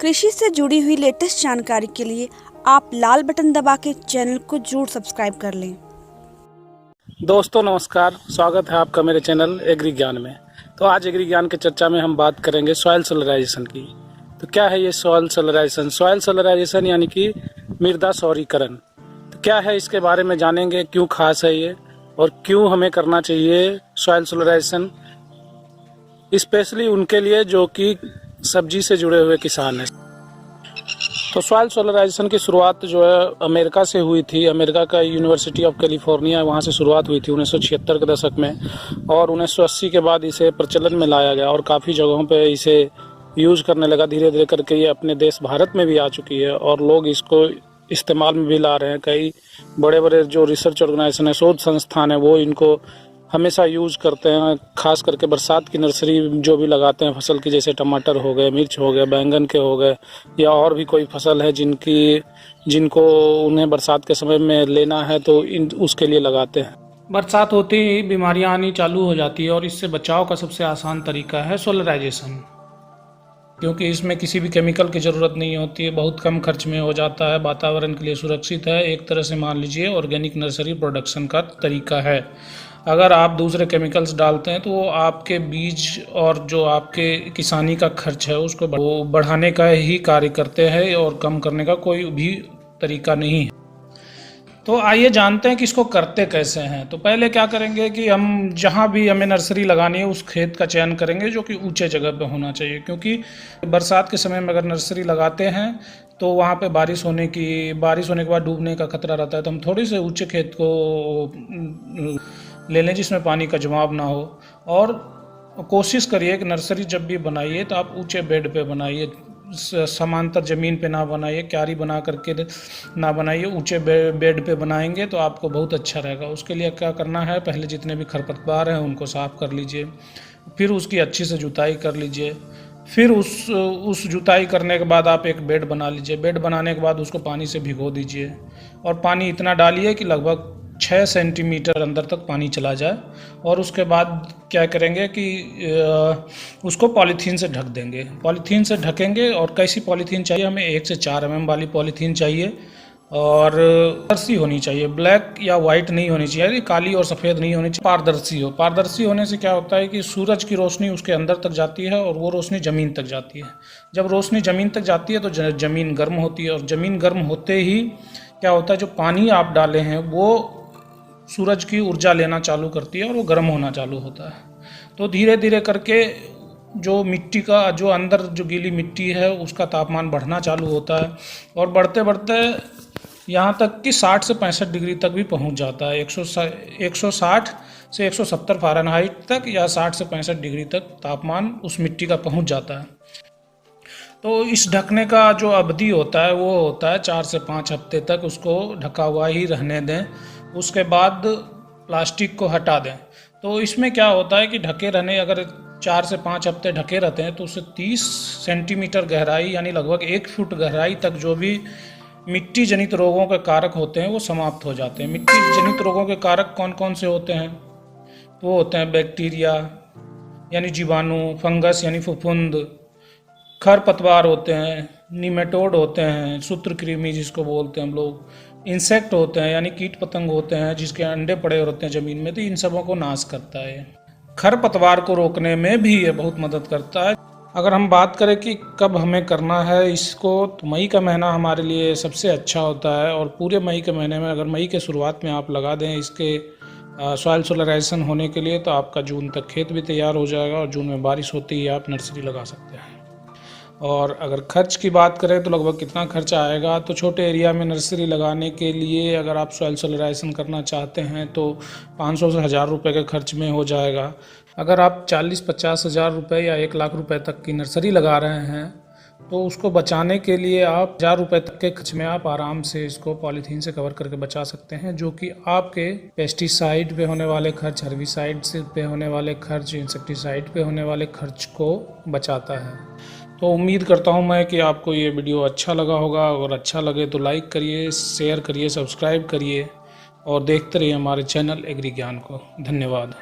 कृषि से जुड़ी हुई लेटेस्ट जानकारी के लिए आप लाल बटन दबा के चैनल को जरूर सब्सक्राइब कर लें। दोस्तों नमस्कार, स्वागत है आपका मेरे चैनल एग्री ज्ञान में। तो आज एग्री ज्ञान की चर्चा में हम बात करेंगे सॉइल सोलराइजेशन की। तो क्या है ये सॉइल सोलराइजेशन? सॉइल सोलराइजेशन यानी कि मृदा सौरीकरण। तो क्या है, इसके बारे में जानेंगे, क्यों खास है ये और क्यों हमें करना चाहिए सॉइल सोलराइजेशन, स्पेशली उनके लिए जो कि सब्जी से जुड़े हुए किसान हैं। तो सॉइल सोलराइजेशन की शुरुआत जो है अमेरिका से हुई थी। अमेरिका का यूनिवर्सिटी ऑफ कैलिफोर्निया, वहाँ से शुरुआत हुई थी 1976 के दशक में, और 1980 के बाद इसे प्रचलन में लाया गया और काफ़ी जगहों पे इसे यूज करने लगा। धीरे धीरे करके ये अपने देश भारत में भी आ चुकी है और लोग इसको इस्तेमाल में भी ला रहे हैं। कई बड़े बड़े जो रिसर्च ऑर्गेनाइजेशन है, शोध संस्थान है, वो इनको हमेशा यूज करते हैं। खास करके बरसात की नर्सरी जो भी लगाते हैं फसल की, जैसे टमाटर हो गए, मिर्च हो गए, बैंगन के हो गए, या और भी कोई फसल है जिनको उन्हें बरसात के समय में लेना है, तो उसके लिए लगाते हैं। बरसात होते ही बीमारियां आनी चालू हो जाती है और इससे बचाव का सबसे आसान तरीका है सोलराइजेशन, क्योंकि इसमें किसी भी केमिकल की ज़रूरत नहीं होती है, बहुत कम खर्च में हो जाता है, वातावरण के लिए सुरक्षित है। एक तरह से मान लीजिए ऑर्गेनिक नर्सरी प्रोडक्शन का तरीका है। अगर आप दूसरे केमिकल्स डालते हैं तो वो आपके बीज और जो आपके किसानी का खर्च है उसको बढ़ाने का ही कार्य करते हैं और कम करने का कोई भी तरीका नहीं है। तो आइए जानते हैं कि इसको करते कैसे हैं। तो पहले क्या करेंगे कि हम जहाँ भी हमें नर्सरी लगानी है उस खेत का चयन करेंगे जो कि ऊंचे जगह पे होना चाहिए, क्योंकि बरसात के समय में अगर नर्सरी लगाते हैं तो वहाँ पे बारिश होने के बाद डूबने का खतरा रहता है। तो हम थोड़ी से ऊंचे खेत को ले लें जिसमें पानी का जमाव ना हो, और कोशिश करिए कि नर्सरी जब भी बनाइए तो आप ऊंचे बेड पे बनाइए, समांतर ज़मीन पे ना बनाइए, क्यारी बना करके ना बनाइए, ऊंचे बेड पे बनाएंगे तो आपको बहुत अच्छा रहेगा। उसके लिए क्या करना है, पहले जितने भी खरपतवार हैं उनको साफ़ कर लीजिए, फिर उसकी अच्छी से जुताई कर लीजिए, फिर उस जुताई करने के बाद आप एक बेड बना लीजिए। बेड बनाने के बाद उसको पानी से भिगो दीजिए, और पानी इतना डालिए कि लगभग 6 सेंटीमीटर अंदर तक पानी चला जाए। और उसके बाद क्या करेंगे कि उसको पॉलीथीन से ढक देंगे। पॉलीथीन से ढकेंगे, और कैसी पॉलीथीन चाहिए हमें, 1 से 4 mm वाली पॉलीथीन चाहिए, और पारदर्शी होनी चाहिए, ब्लैक या वाइट नहीं होनी चाहिए, काली और सफ़ेद नहीं होनी चाहिए, पारदर्शी हो। पारदर्शी होने से क्या होता है कि सूरज की रोशनी उसके अंदर तक जाती है और वो रोशनी ज़मीन तक जाती है। जब रोशनी ज़मीन तक जाती है तो ज़मीन गर्म होती है, और ज़मीन गर्म होते ही क्या होता है, जो पानी आप डाले हैं वो सूरज की ऊर्जा लेना चालू करती है और वो गर्म होना चालू होता है। तो धीरे धीरे करके जो मिट्टी का जो अंदर जो गीली मिट्टी है उसका तापमान बढ़ना चालू होता है, और बढ़ते बढ़ते यहाँ तक कि 60 से 65 डिग्री तक भी पहुँच जाता है। 160 से 170 फ़ारेनहाइट तक, या 60 से 65 डिग्री तक तापमान उस मिट्टी का पहुँच जाता है। तो इस ढकने का जो अवधि होता है वो होता है 4 से 5 हफ्ते तक उसको ढका हुआ ही रहने दें। उसके बाद प्लास्टिक को हटा दें। तो इसमें क्या होता है कि ढके रहने, अगर 4 से 5 हफ्ते ढके रहते हैं तो उससे 30 सेंटीमीटर गहराई यानी लगभग 1 फुट गहराई तक जो भी मिट्टी जनित रोगों के कारक होते हैं वो समाप्त हो जाते हैं। मिट्टी जनित रोगों के कारक कौन कौन से होते हैं? वो होते हैं बैक्टीरिया यानी जीवाणु, फंगस यानी फफूंद, खरपतवार होते हैं, निमेटोड होते हैं, सूत्रकृमि जिसको बोलते हैं हम लोग, इंसेक्ट होते हैं यानी कीट पतंग होते हैं जिसके अंडे पड़े होते हैं ज़मीन में, तो इन सबों को नाश करता है। खरपतवार को रोकने में भी ये बहुत मदद करता है। अगर हम बात करें कि कब हमें करना है इसको, तो मई का महीना हमारे लिए सबसे अच्छा होता है, और पूरे मई के महीने में, अगर मई के शुरुआत में आप लगा दें इसके सॉइल सोलराइजेशन होने के लिए, तो आपका जून तक खेत भी तैयार हो जाएगा, और जून में बारिश होती ही आप नर्सरी लगा सकते हैं। और अगर खर्च की बात करें तो लगभग कितना खर्चा आएगा, तो छोटे एरिया में नर्सरी लगाने के लिए अगर आप सॉइल सोलराइजेशन करना चाहते हैं तो 500 से 1000 रुपये के खर्च में हो जाएगा। अगर आप 40-50 हज़ार रुपये या 1 लाख रुपए तक की नर्सरी लगा रहे हैं तो उसको बचाने के लिए आप 1000 रुपये तक के खर्च में आप आराम से इसको पॉलीथीन से कवर करके बचा सकते हैं, जो कि आपके पेस्टिसाइड पे होने वाले खर्च, हर्बिसाइड से पे होने वाले खर्च, इंसेक्टिसाइड पे होने वाले खर्च को बचाता है। तो उम्मीद करता हूँ मैं कि आपको ये वीडियो अच्छा लगा होगा। अगर अच्छा लगे तो लाइक करिए, शेयर करिए, सब्सक्राइब करिए, और देखते रहिए हमारे चैनल एग्री ज्ञान को। धन्यवाद।